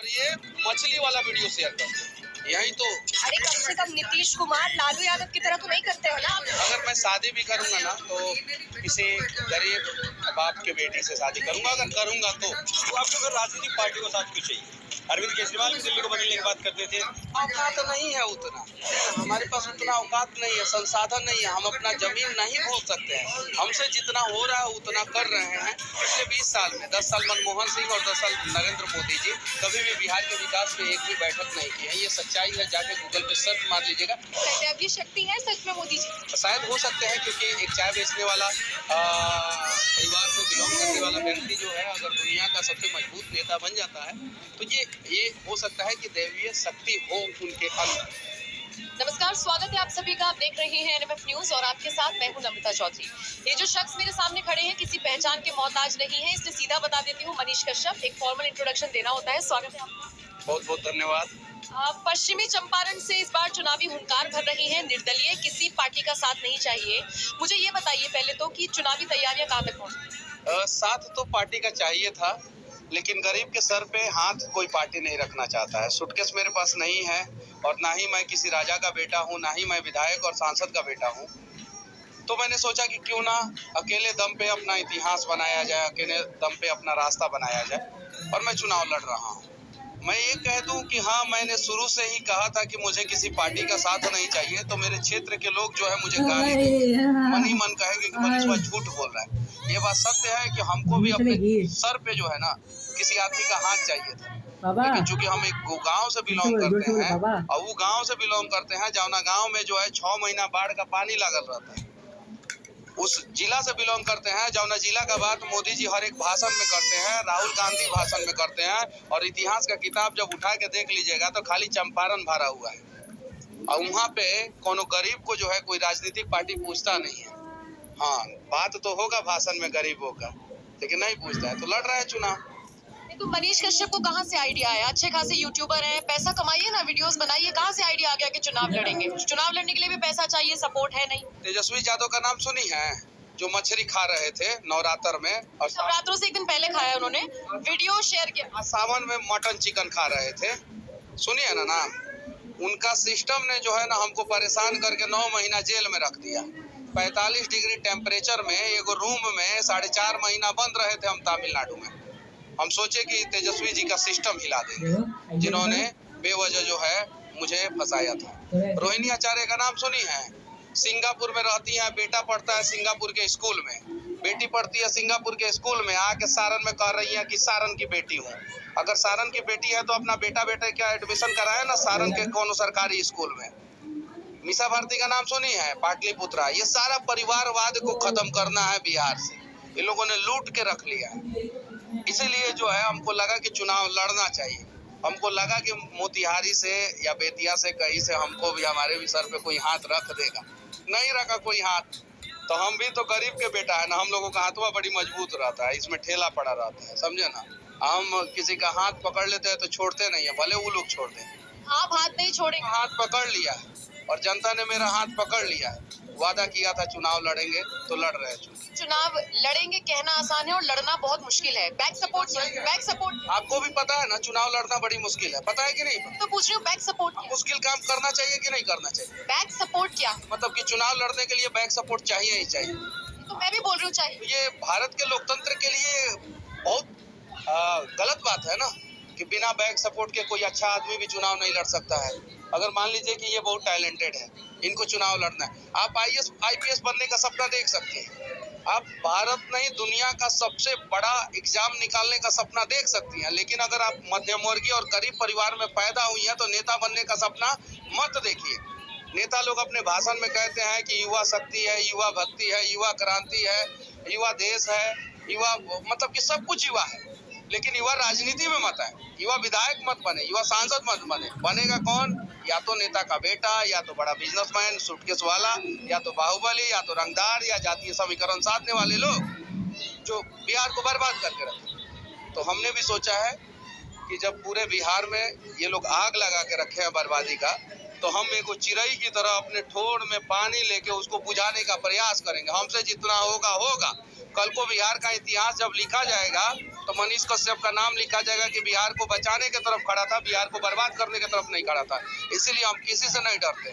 और ये मछली वाला वीडियो शेयर करते यही तो। अरे कम से कम नीतीश कुमार लालू यादव की तरह तो नहीं करते हो ना। अगर मैं शादी भी करूंगा ना तो किसी गरीब बाप के बेटी से शादी करूंगा, अगर करूंगा तो आपको अगर राजनीतिक पार्टी को साथ क्यों चाहिए? अरविंद केजरीवाल भी दिल्ली को बदलने की बात करते थे। औकात नहीं है उतना, हमारे पास उतना औकात नहीं है, संसाधन नहीं है, हम अपना जमीन नहीं भोग सकते हैं। हमसे जितना हो रहा है उतना कर रहे हैं। पिछले 20 साल में 10 साल मनमोहन सिंह और 10 साल नरेंद्र मोदी जी कभी भी बिहार के विकास पे एक भी बैठक नहीं की है। ये सच्चाई है, जाके गूगल पे सर्च मार लीजिएगा। दैवीय शक्ति है सच में मोदी जी? शायद हो सकते हैं, क्योंकि एक चाय बेचने वाला परिवार से बिलोंग करने वाला व्यक्ति जो है अगर दुनिया का सबसे मजबूत नेता बन जाता है तो ये हो सकता है कि दैवीय शक्ति हो उनके अंदर। नमस्कार, स्वागत है आप सभी का। आप देख रहे हैं एनएमएफ न्यूज और आपके साथ मैं हूं नमिता चौधरी। ये जो शख्स मेरे सामने खड़े हैं किसी पहचान के मोहताज नहीं है, इसलिए सीधा बता देती हूँ। मनीष कश्यप, एक फॉर्मल इंट्रोडक्शन देना होता है। स्वागत है आपका। बहुत बहुत धन्यवाद। पश्चिमी चंपारण से इस बार चुनावी हुंकार भर रही है। निर्दलीय, किसी पार्टी का साथ नहीं चाहिए। मुझे ये बताइए पहले तो कि चुनावी तैयारियां कहाँ तक पहुंची? साथ तो पार्टी का चाहिए था, लेकिन गरीब के सर पे हाथ कोई पार्टी नहीं रखना चाहता है। सूटकेस मेरे पास नहीं है और ना ही मैं किसी राजा का बेटा हूँ, ना ही मैं विधायक और सांसद का बेटा हूँ। तो मैंने सोचा कि क्यों ना अकेले दम पे अपना इतिहास बनाया जाए, अकेले दम पे अपना रास्ता बनाया जाए, और मैं चुनाव लड़ रहा हूँ। मैं ये कह दूं कि हाँ, मैंने शुरू से ही कहा था कि मुझे किसी पार्टी का साथ नहीं चाहिए। तो मेरे क्षेत्र के लोग जो है मुझे गाली देंगे, मन ही मन कहेंगे कि मनीष भाई झूठ बोल रहा है। ये बात सत्य है कि हमको भी अपने सर पे जो है ना किसी आदमी का हाथ चाहिए था। लेकिन चूंकि हम एक गांव से बिलोंग करते हैं और वो गांव से बिलोंग करते हैं जौना गांव में जो है 6 महीना बाढ़ का पानी लागल रहता है, उस जिला से बिलोंग करते हैं जौना जिला का बात मोदी जी हर एक भाषण में करते हैं, राहुल गांधी भाषण में करते हैं, और इतिहास का किताब जब उठा के देख लीजिएगा तो खाली चंपारण भरा हुआ है। और वहाँ पे कोनो गरीब को जो है कोई राजनीतिक पार्टी पूछता नहीं है। हाँ, बात तो होगा भाषण में गरीबों का, लेकिन नहीं पूछता है। तो लड़ रहे हैं चुनाव। तो मनीष कश्यप को कहाँ से आइडिया आया? अच्छे खासे यूट्यूबर हैं, पैसा कमाइए ना, वीडियोस बनाइए। कहाँ से आइडिया आ गया कि चुनाव लड़ेंगे? चुनाव लड़ने के लिए भी पैसा चाहिए, सपोर्ट है नहीं। तेजस्वी यादव का नाम सुनी है, जो मछली खा रहे थे नवरात्र में, और नवरात्रों से एक दिन पहले खाया उन्होंने, वीडियो शेयर किया। सावन में मटन चिकन खा रहे थे, सुनिए ना नाम। उनका सिस्टम ने जो है ना हमको परेशान करके 9 महीना जेल में रख दिया। 45 डिग्री टेम्परेचर में एक रूम में 4.5 महीना बंद रहे थे हम तमिलनाडु में। हम सोचे कि तेजस्वी जी का सिस्टम हिला देंगे, जिन्होंने बेवजह जो है मुझे फंसाया था। रोहिणी आचार्य का नाम सुनी है, सिंगापुर में रहती है, बेटा पढ़ता है सिंगापुर के स्कूल में, बेटी पढ़ती है सिंगापुर के स्कूल में, आके सारण में कह रही है कि सारण की बेटी हूँ। अगर सारण की बेटी है तो अपना बेटा बेटे का एडमिशन कराए ना सारण के कोनो सरकारी स्कूल में। मीसा भारती का नाम सुनी है, पाटलिपुत्रा। ये सारा परिवारवाद को खत्म करना है बिहार से, ये लोगों ने लूट के रख लिया है। इसीलिए जो है हमको लगा कि चुनाव लड़ना चाहिए। हमको लगा कि मोतिहारी से या बेतिया से कहीं से हमको भी, हमारे भी सर पे कोई हाथ रख देगा। नहीं रखा कोई हाथ, तो हम भी तो गरीब के बेटा है ना, हम लोगों का हाथवा बड़ी मजबूत रहता है, इसमें ठेला पड़ा रहता है, समझे ना। हम किसी का हाथ पकड़ लेते हैं तो छोड़ते नहीं है, भले वो लोग छोड़ दें। आप हाथ नहीं छोड़ेंगे? हाथ पकड़ लिया है और जनता ने मेरा हाथ पकड़ लिया है। वादा किया था चुनाव लड़ेंगे, तो लड़ रहे हैं। चुनाव लड़ेंगे कहना आसान है और लड़ना बहुत मुश्किल है। बैक सपोर्ट, बैक सपोर्ट आपको भी पता है ना, चुनाव लड़ना बड़ी मुश्किल है, पता है कि नहीं? तो पूछ रही हूँ, बैक सपोर्ट मुश्किल काम करना चाहिए कि नहीं करना चाहिए? बैक सपोर्ट क्या? मतलब कि चुनाव लड़ने के लिए बैक सपोर्ट चाहिए ही चाहिए। तो मैं भी बोल रही हूँ चाहिए। ये भारत के लोकतंत्र के लिए बहुत गलत बात है ना, कि बिना बैक सपोर्ट के कोई अच्छा आदमी भी चुनाव नहीं लड़ सकता है। अगर मान लीजिए कि ये बहुत टैलेंटेड है, इनको चुनाव लड़ना है, आप IPS बनने का सपना देख सकते हैं, आप भारत नहीं दुनिया का सबसे बड़ा एग्जाम निकालने का सपना देख सकती हैं। लेकिन अगर आप मध्यम वर्गीय और गरीब परिवार में पैदा हुई हैं तो नेता बनने का सपना मत देखिए। नेता लोग अपने भाषण में कहते हैं कि युवा शक्ति है, युवा भक्ति है, युवा क्रांति है, युवा देश है, युवा मतलब कि सब कुछ युवा है, लेकिन युवा राजनीति में मत आए, युवा विधायक मत बने, युवा सांसद मत बने। बनेगा कौन? या तो नेता का बेटा, या तो बड़ा बिजनेसमैन सूटकेस वाला, या तो बाहुबली, या तो रंगदार, या जातीय समीकरण साधने वाले लोग जो बिहार को बर्बाद करके रखे। तो हमने भी सोचा है कि जब पूरे बिहार में ये लोग आग लगा के रखे हैं बर्बादी का, तो हम एक चिड़ई की तरह अपने ठोड़ में पानी लेके उसको बुझाने का प्रयास करेंगे। हमसे जितना होगा होगा। कल को बिहार का इतिहास जब लिखा जाएगा तो मनीष कश्यप का नाम लिखा जाएगा कि बिहार को बचाने की तरफ खड़ा था, बिहार को बर्बाद करने की तरफ नहीं खड़ा था। इसीलिए हम किसी से नहीं डरते।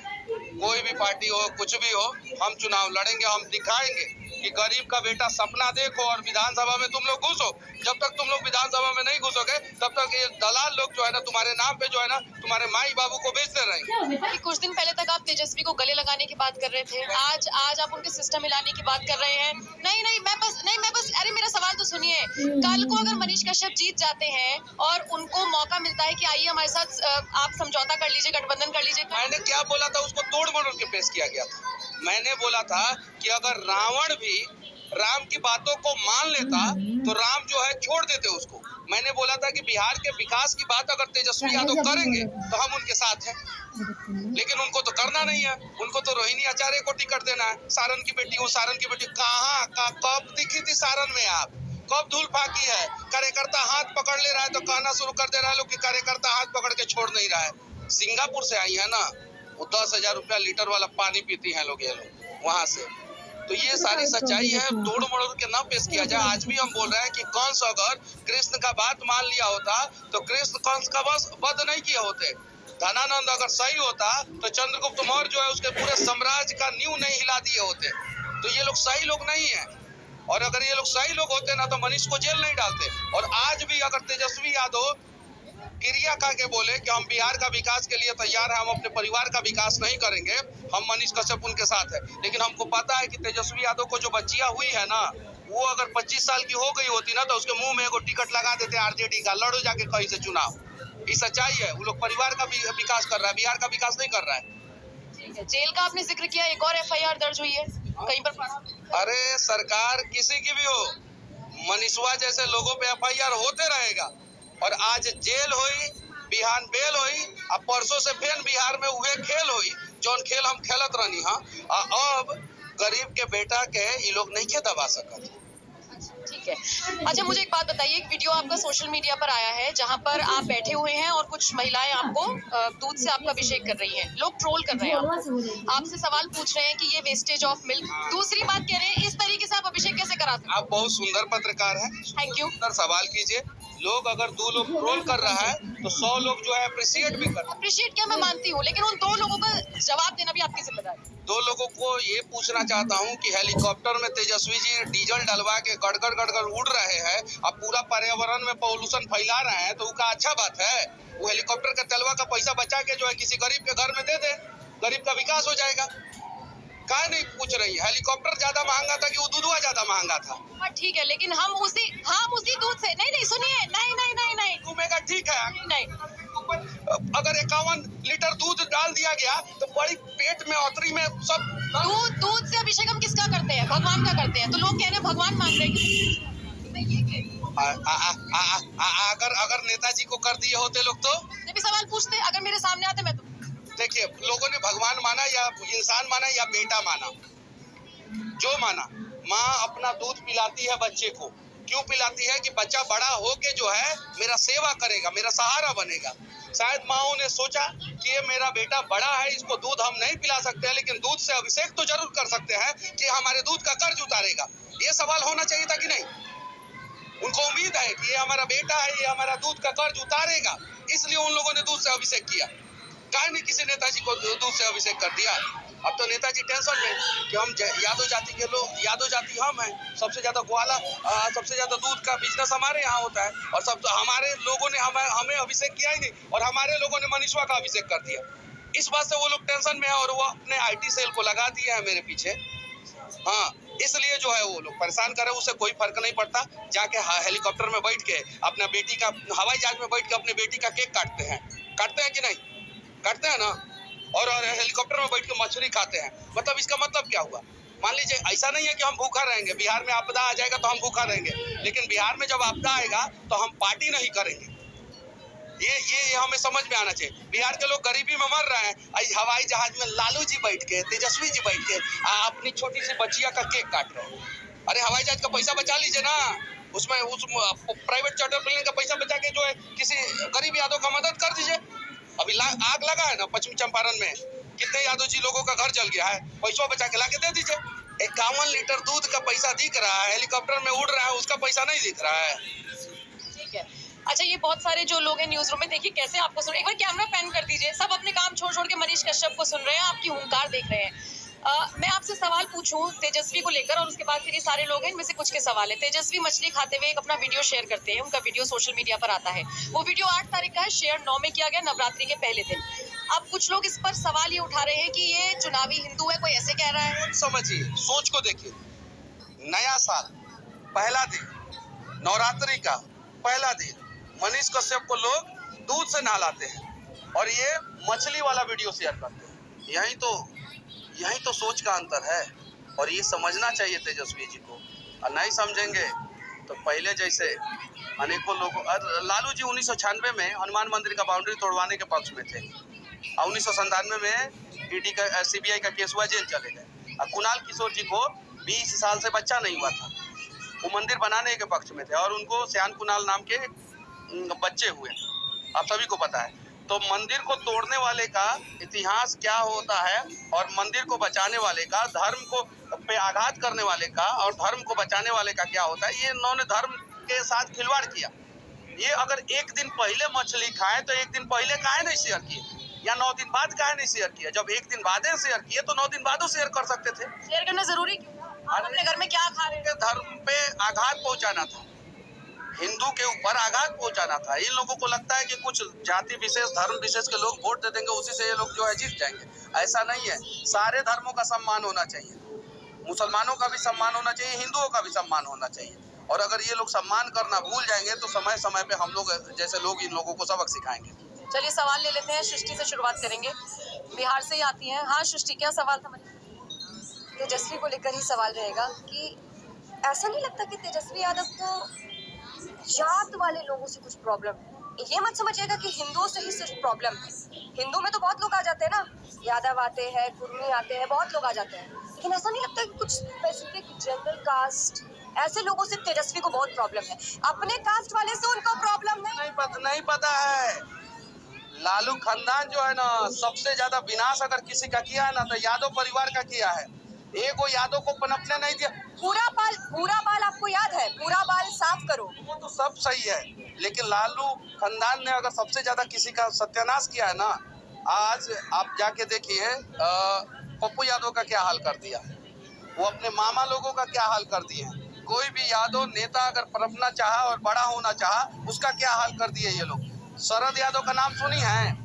कोई भी पार्टी हो, कुछ भी हो, हम चुनाव लड़ेंगे, हम दिखाएंगे कि गरीब का बेटा सपना देखो और विधानसभा में तुम लोग घुसो। जब तक तुम लोग विधानसभा में नहीं घुसोगे तब तक ये दलाल लोग जो है ना तुम्हारे नाम पे जो है ना तुम्हारे माई बाबू को बेचते रहेंगे। कि कुछ दिन पहले तक आप तेजस्वी को गले लगाने की बात कर रहे थे, आज आप उनके सिस्टम हिलाने की बात कर रहे हैं। नहीं मैं बस अरे मेरा सवाल तो सुनिए। कल को अगर मनीष कश्यप जीत जाते हैं और उनको मौका मिलता है कि आइए हमारे साथ आप समझौता कर लीजिए, गठबंधन कर लीजिए, मैंने क्या बोला था उसको तोड़ मरोड़ के पेश किया गया था। मैंने बोला था कि अगर रावण भी राम की बातों को मान लेता तो राम जो है छोड़ देते उसको। मैंने बोला था कि बिहार के विकास की बात अगर तेजस्वी यादव करेंगे तो हम उनके साथ हैं, लेकिन उनको तो करना नहीं है। उनको तो रोहिणी आचार्य को टिकट देना है। सारण की बेटी हूँ, सारण की बेटी कब दिखी थी सारण में आप? कब धूल फाकी है? कार्यकर्ता हाथ पकड़ ले रहा है तो कहना शुरू कर दे रहा है लोग कि कार्यकर्ता हाथ पकड़ के छोड़ नहीं रहा है। सिंगापुर से आई है ना, वो 10,000 रुपया लीटर वाला पानी पीती हैं लोग, ये लोग वहां से। तो ये सारी सच्चाई है, तोड़ मरोड़ के ना पेश किया जाए। आज भी हम बोल रहे हैं कि कंस अगर कृष्ण का बात मान लिया होता तो कृष्ण कंस का बस वध नहीं किए होते। धनानंद अगर सही होता तो चंद्रगुप्त मौर्य जो है उसके पूरे साम्राज्य का नींव नहीं हिला दिए होते। तो ये लोग सही लोग नहीं है, और अगर ये लोग सही लोग होते ना तो मनीष को जेल नहीं डालते। और आज भी अगर तेजस्वी यादव क्रिया खा के बोले कि हम बिहार का विकास के लिए तैयार हैं, हम अपने परिवार का विकास नहीं करेंगे, हम मनीष कश्यप उनके साथ है। लेकिन हमको पता है कि तेजस्वी यादव को जो बच्चियां हुई है ना, वो अगर 25 साल की हो गई होती ना तो उसके मुंह में एगो टिकट लगा देते आरजेडी का, लड़ो जाके कहीं से चुनाव। ये सच्चाई है। वो लोग परिवार का भी विकास कर रहा है, बिहार का विकास नहीं कर रहा है। जेल का आपने जिक्र किया, एक और एफआईआर दर्ज हुई है कहीं पर पढ़ा? अरे सरकार किसी की भी हो, मनीषवा जैसे लोगों पे एफआईआर होते रहेगा। और आज जेल हुई, बिहान बेल हुई, अब परसों से फिर बिहार में हुए खेल हुई, जौन खेल हम खेलत रहनी। हाँ, अब गरीब के बेटा के ये लोग नहीं के दबा सकत। ठीक है। अच्छा मुझे एक बात बताइए, एक वीडियो आपका सोशल मीडिया पर आया है जहां पर आप बैठे हुए हैं और कुछ महिलाएं आपको दूध से आपका अभिषेक कर रही हैं, लोग ट्रोल कर रहे हैं आपसे सवाल पूछ रहे हैं कि ये वेस्टेज ऑफ मिल्क। दूसरी बात कह रहे हैं इस तरीके से आप अभिषेक कैसे करा सकते? आप बहुत सुंदर पत्रकार हैं, थैंक यू। सवाल कीजिए। लोग अगर 2 लोग ट्रोल कर रहा है तो 100 लोग जो है अप्रिशिएट भी कर। अप्रिशिएट क्या मैं मानती हूँ, लेकिन उन 2 लोगों का जवाब देना भी आपकी जिम्मेदारी। 2 लोगों को ये पूछना चाहता हूँ कि हेलीकॉप्टर में तेजस्वी जी डीजल डलवा के गड़गड़ उड़ रहे हैं, अब पूरा पर्यावरण में पॉल्यूशन फैला रहे हैं, तो वो का अच्छा बात है? वो हेलीकॉप्टर का तेलवा का पैसा बचा के जो है किसी गरीब के घर में दे दे, गरीब का विकास हो जाएगा। काहे नहीं पूछ रही? हेलीकॉप्टर ज्यादा महंगा था कि वो दूधवा ज्यादा महंगा था? ठीक है, लेकिन हम उसी दूध से नहीं सुनिए, नहीं घूमेगा, ठीक है। नहीं। अगर 51 लीटर दूध डाल दिया गया तो बड़ी पेट में औतरी में सब दूध से अभिषेक हम किसका करते हैं? भगवान का करते हैं। तो लोग कह रहे हैं भगवान मान रहे हैं। अगर नेताजी को कर दिए होते लोग तो भी सवाल पूछते, अगर मेरे सामने आते मैं तो। देखिए, लोगों ने भगवान माना या इंसान माना या बेटा माना, जो माना। माँ अपना दूध पिलाती है बच्चे को, क्यों पिलाती है? कि बच्चा बड़ा होके जो है मेरा सेवा करेगा, मेरा सहारा बनेगा। शायद माँओं ने सोचा कि ये मेरा बेटा बड़ा है, इसको दूध हम नहीं पिला सकते हैं, लेकिन दूध से अभिषेक तो जरूर कर सकते हैं कि हमारे दूध का कर्ज उतारेगा। ये सवाल होना चाहिए था कि नहीं? उनको उम्मीद है कि ये हमारा बेटा है, ये हमारा दूध का कर्ज उतारेगा, इसलिए उन लोगों ने दूध से अभिषेक किया। काहे नहीं किसी नेताजी को दूध से अभिषेक कर दिया? अब तो नेताजी टेंशन में कि हम यादव जाति के लोग, यादव जाति हम हैं, सबसे ज्यादा ग्वाला, सबसे ज्यादा दूध का बिजनेस हमारे यहाँ होता है, और सब हमारे लोगों ने हमें अभिषेक किया ही नहीं, और हमारे लोगों ने मनीषवा का अभिषेक कर दिया। इस बात से वो लोग टेंशन में है और वो अपने IT सेल को लगा दिए हैं मेरे पीछे। हाँ, इसलिए जो है वो लोग परेशान कर रहे हैं, उससे कोई फर्क नहीं पड़ता। जाके हेलीकॉप्टर में बैठ के अपना बेटी का, हवाई जहाज में बैठ के अपने बेटी का केक काटते हैं कि नहीं? काटते हैं ना। और हेलीकॉप्टर में बैठ के मछली खाते हैं। मतलब इसका मतलब क्या हुआ? मान लीजिए ऐसा नहीं है कि हम भूखा रहेंगे, बिहार में आपदा आ जाएगा तो हम भूखा रहेंगे, लेकिन बिहार में जब आपदा आएगा तो हम पार्टी नहीं करेंगे। ये हमें समझ में आना चाहिए। बिहार के लोग गरीबी में मर रहे हैं, हवाई जहाज में लालू जी बैठ के, तेजस्वी जी बैठ के अपनी छोटी सी बच्चिया का केक काट रहे हैं। अरे हवाई जहाज का पैसा बचा लीजिए ना, उसमें उस प्राइवेट चार्टर प्लेन का पैसा बचा के जो है किसी गरीब यादव का मदद कर दीजिए। अभी आग लगा है ना पश्चिम चंपारण में, कितने यादव जी लोगों का घर जल गया है, पैसा बचा के लाके दे दीजिए। 51 लीटर दूध का पैसा दिख रहा है, हेलीकॉप्टर में उड़ रहा है, उसका पैसा नहीं दिख रहा है। ठीक है। अच्छा, ये बहुत सारे जो लोग हैं न्यूज रूम में, देखिए कैसे आपको सुन, एक बार कैमरा पैन कर दीजिए, सब अपने काम छोड़ छोड़ के मनीष कश्यप को सुन रहे हैं, आपकी हुंकार देख रहे हैं। मैं आपसे सवाल पूछूं तेजस्वी को लेकर, और उसके बाद फिर ये सारे लोग हैं, इनमें से कुछ के सवाल है। तेजस्वी मछली खाते हुए एक अपना वीडियो शेयर करते हैं, उनका वीडियो सोशल मीडिया पर आता है। वो वीडियो 8 तारीख का है, शेयर 9 में किया गया, नवरात्रि के पहले दिन। अब कुछ लोग इस पर सवाल ये उठा रहे हैं कि ये चुनावी हिंदू है, कोई ऐसे कह रहा है। समझिए, सोच को देखिए, नया साल पहला दिन, नवरात्रि का पहला दिन, मनीष कश्यप को लोग दूध से नहलाते हैं और ये मछली वाला वीडियो शेयर करते हैं। यही तो सोच का अंतर है और ये समझना चाहिए तेजस्वी जी को। और नहीं समझेंगे तो पहले जैसे अनेकों लोग, लालू जी 1996 में हनुमान मंदिर का बाउंड्री तोड़वाने के पक्ष में थे और 1997 में ईडी का सीबीआई का केस हुआ, जेल चले गए। और कुणाल किशोर जी को 20 साल से बच्चा नहीं हुआ था, वो मंदिर बनाने के पक्ष में थे और उनको श्यान कुणाल नाम के बच्चे हुए, आप सभी को पता है। तो मंदिर को तोड़ने वाले का इतिहास क्या होता है और मंदिर को बचाने वाले का, धर्म को पे आघात करने वाले का और धर्म को बचाने वाले का क्या होता है, ये इन्होंने धर्म के साथ खिलवाड़ किया। ये अगर एक दिन पहले मछली खाए तो एक दिन पहले काहे नहीं शेयर किए, या 9 दिन बाद काहे नहीं शेयर किया? जब एक दिन बाद शेयर किए तो 9 दिन बाद शेयर कर सकते थे। शेयर करना जरूरी क्यों? आप अपने घर में क्या खा रहे हैं? धर्म पे आघात पहुंचाना था, हिंदू के ऊपर आघात पहुंचाना था। इन लोगों को लगता है कि कुछ जाति विशेष, धर्म विशेष के लोग वोट दे देंगे, उसी से ये लोग जो है जीत जाएंगे। ऐसा नहीं है, सारे धर्मों का सम्मान होना चाहिए, मुसलमानों का भी सम्मान होना चाहिए, हिंदुओं का भी सम्मान होना चाहिए। और अगर ये लोग सम्मान करना भूल जाएंगे तो समय समय पे हम लोग जैसे लोग इन लोगों को सबक सिखाएंगे। चलिए सवाल ले लेते हैं, सृष्टि से शुरुआत करेंगे, बिहार से ही आती हैं। हाँ सृष्टि, क्या सवाल था? तेजस्वी को लेकर ही सवाल रहेगा कि ऐसा नहीं लगता कि तेजस्वी यादव को जात वाले लोगों से कुछ प्रॉब्लम है? ये मत समझिएगा कि हिंदुओं से ही सिर्फ प्रॉब्लम है। हिंदू में तो बहुत लोग आ जाते हैं ना, यादव आते हैं, कुर्मी आते हैं, बहुत लोग आ जाते हैं, लेकिन ऐसा नहीं लगता कि कुछ स्पेसिफिक जनरल कास्ट ऐसे लोगों से तेजस्वी को बहुत प्रॉब्लम है। अपने कास्ट वाले से उनको प्रॉब्लम नहीं पता है। लालू खानदान जो है ना, सबसे ज्यादा विनाश अगर किसी का किया है ना तो यादव परिवार का किया है। एक वो यादव को पनपने नहीं दिया। पूरा बाल आपको याद है? पूरा बाल साफ करो। वो तो सब सही है, लेकिन लालू खानदान ने अगर सबसे ज्यादा किसी का सत्यानाश किया है ना, आज आप जाके देखिए पप्पू यादव का क्या हाल कर दिया, वो अपने मामा लोगों का क्या हाल कर दिए। कोई भी यादव नेता अगर पनपना चाहा और बड़ा होना चाहा, उसका क्या हाल कर दिए ये लोग। शरद यादव का नाम सुनी है?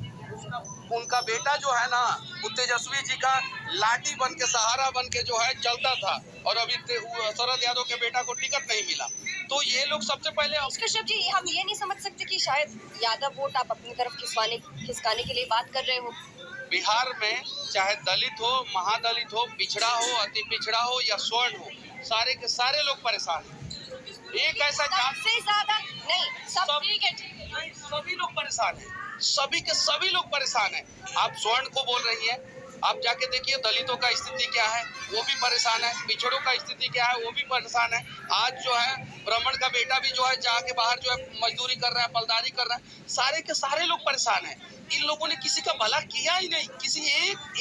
उनका बेटा जो है ना, वो तेजस्वी जी का लाठी बन के, सहारा बन के जो है चलता था और अभी शरद यादव के बेटा को टिकट नहीं मिला। तो ये लोग सबसे पहले कश्यप जी, हम ये नहीं समझ सकते कि शायद यादव वोट आप अपनी तरफ खिसकाने के लिए बात कर रहे हो? बिहार में चाहे दलित हो, महादलित हो, पिछड़ा हो, अति पिछड़ा हो या स्वर्ण हो, सारे के सारे लोग परेशान हैं। एक ऐसा जात से ज्यादा नहीं, सब ठीक है, सभी लोग परेशान हैं, सभी के सभी लोग परेशान हैं। आप स्वर्ण को बोल रही हैं, आप जाके देखिए दलितों का स्थिति क्या है, वो भी परेशान है। पिछड़ों का स्थिति क्या है, वो भी परेशान है। आज जो है ब्राह्मण का बेटा भी जो है जाके बाहर जो है मजदूरी कर रहा है, पलदारी कर रहा है। सारे के सारे लोग परेशान हैं। इन लोगों ने किसी का भला किया ही नहीं, किसी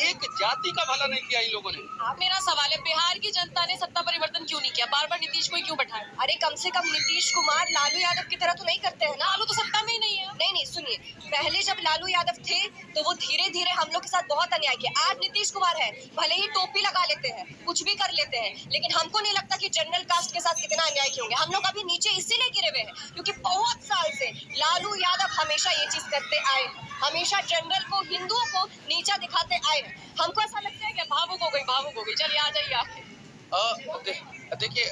एक जाति का भला नहीं किया इन लोगों ने। मेरा सवाल है, बिहार की जनता ने सत्ता परिवर्तन क्यों नहीं किया? बार बार नीतीश को ही क्यों बैठाया? अरे कम से कम नीतीश कुमार लालू यादव की तरह तो नहीं करते हैं ना। लालू तो सत्ता में ही नहीं है। नहीं, सुनिए, पहले जब लालू यादव थे तो वो धीरे धीरे हम लोग के साथ बहुत अन्याय किया। आज नीतीश कुमार है, भले ही टोपी लगा लेते हैं, कुछ भी कर लेते हैं, लेकिन हमको नहीं लगता कि जनरल कास्ट के साथ कितना अन्याय किए होंगे। हम लोग अभी नीचे इसीलिए गिरे हुए हैं क्योंकि बहुत साल से लालू यादव हमेशा ये चीज करते आए हैं, हमेशा जनरल को, हिंदुओं को नीचा दिखाते आए हैं। हमको ऐसा लगता है कि भावुक हो गई। चलिए आ जाइए आप। देखिए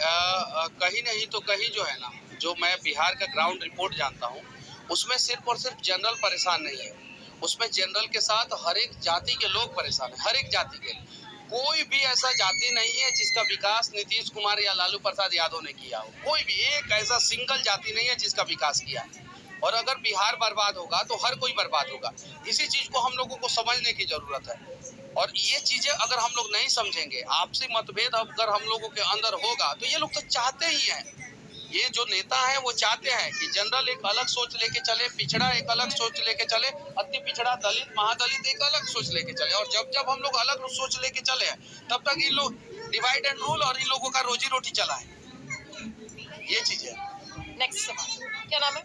कहीं नहीं तो कहीं जो है ना, जो मैं बिहार का ग्राउंड रिपोर्ट जानता हूँ, उसमें सिर्फ और सिर्फ जनरल परेशान नहीं है, उसमें जनरल के साथ हर एक जाति के लोग परेशान हैं। हर एक जाति के, कोई भी ऐसा जाति नहीं है जिसका विकास नीतीश कुमार या लालू प्रसाद यादव ने किया हो। कोई भी एक ऐसा सिंगल जाति नहीं है जिसका विकास किया। और अगर बिहार बर्बाद होगा तो हर कोई बर्बाद होगा। इसी चीज को हम लोगों को समझने की जरूरत है। और ये चीजें अगर हम लोग नहीं समझेंगे, आपसी मतभेद अगर हम लोगों के अंदर होगा, तो ये लोग तो चाहते ही हैं, ये जो नेता है वो चाहते हैं कि जनरल एक अलग सोच लेके चले, पिछड़ा एक अलग सोच लेके चले, अति पिछड़ा, दलित, महादलित एक अलग सोच लेके चले। और जब हम लोग अलग सोच लेके चले हैं, तब तक इन लोग डिवाइड एंड रूल और इन लोगों का रोजी रोटी चला है। ये चीज है। नेक्स्ट सवाल, क्या नाम है?